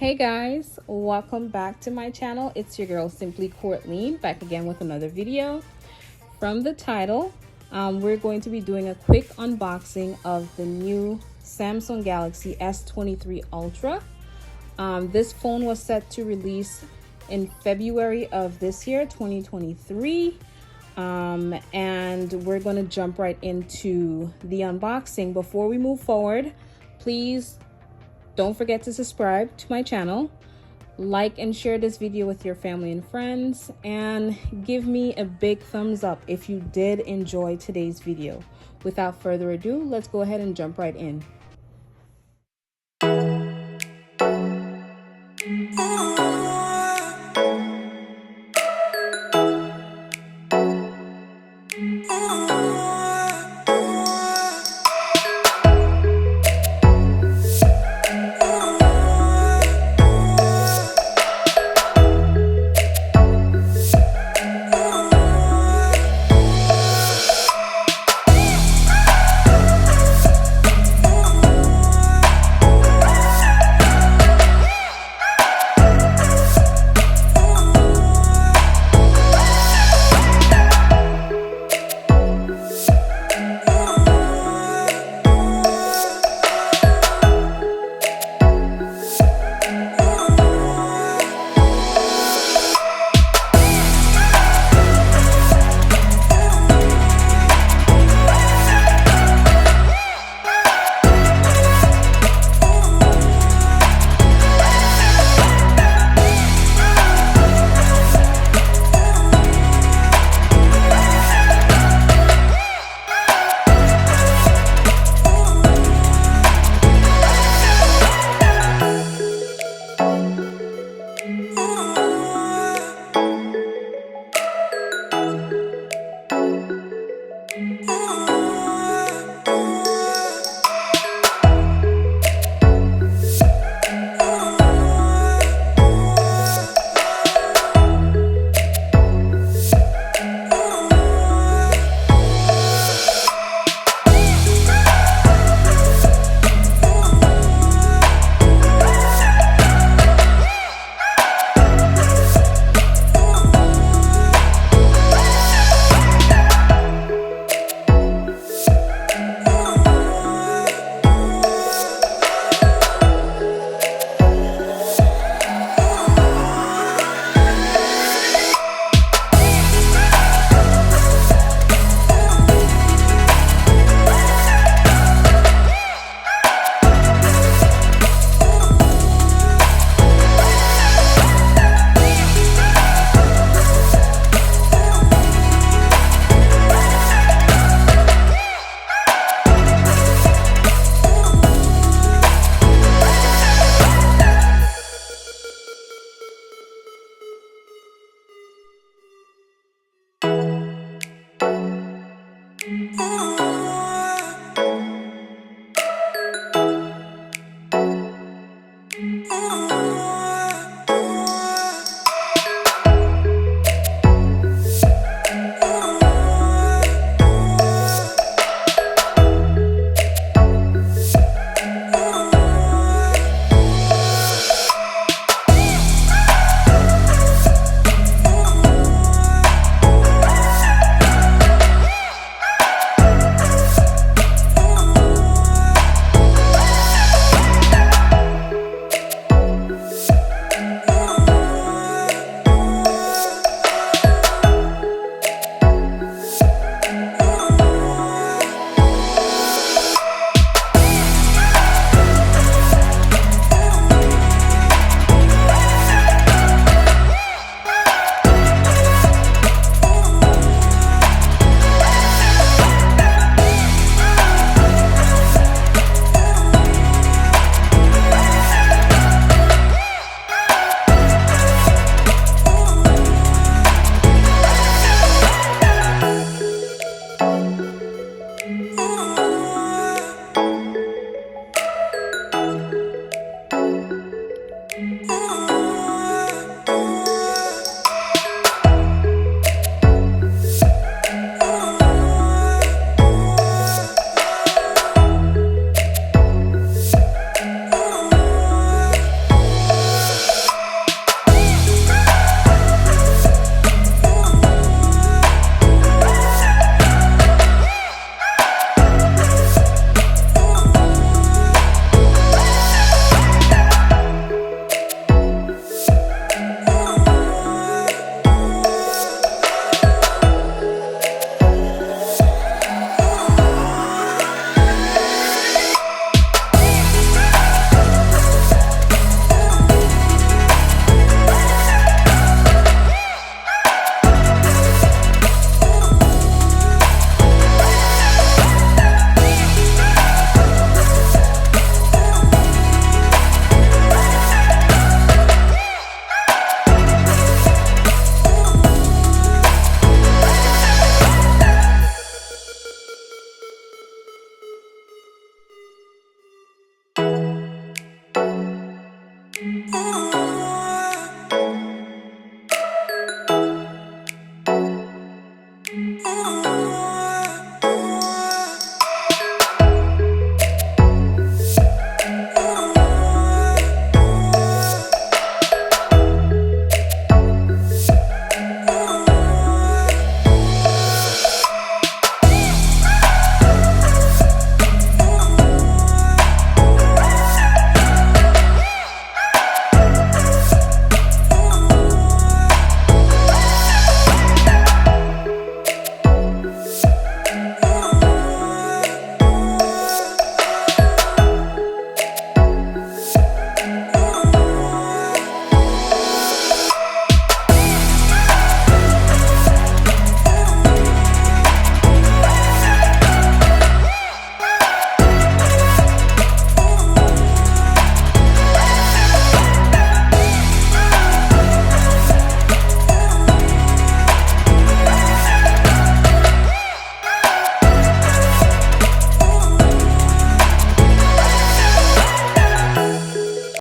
Hey guys, welcome back to my channel. It's your girl Simply Courtleen, back again with another video. From the title, we're going to be doing a quick unboxing of the new Samsung Galaxy S23 Ultra. This phone was set to release in February of this year, 2023. And we're going to jump right into the unboxing. Before we move forward, please don't forget to subscribe to my channel, like and share this video with your family and friends, and give me a big thumbs up if you did enjoy today's video. Without further ado, let's go ahead and jump right in.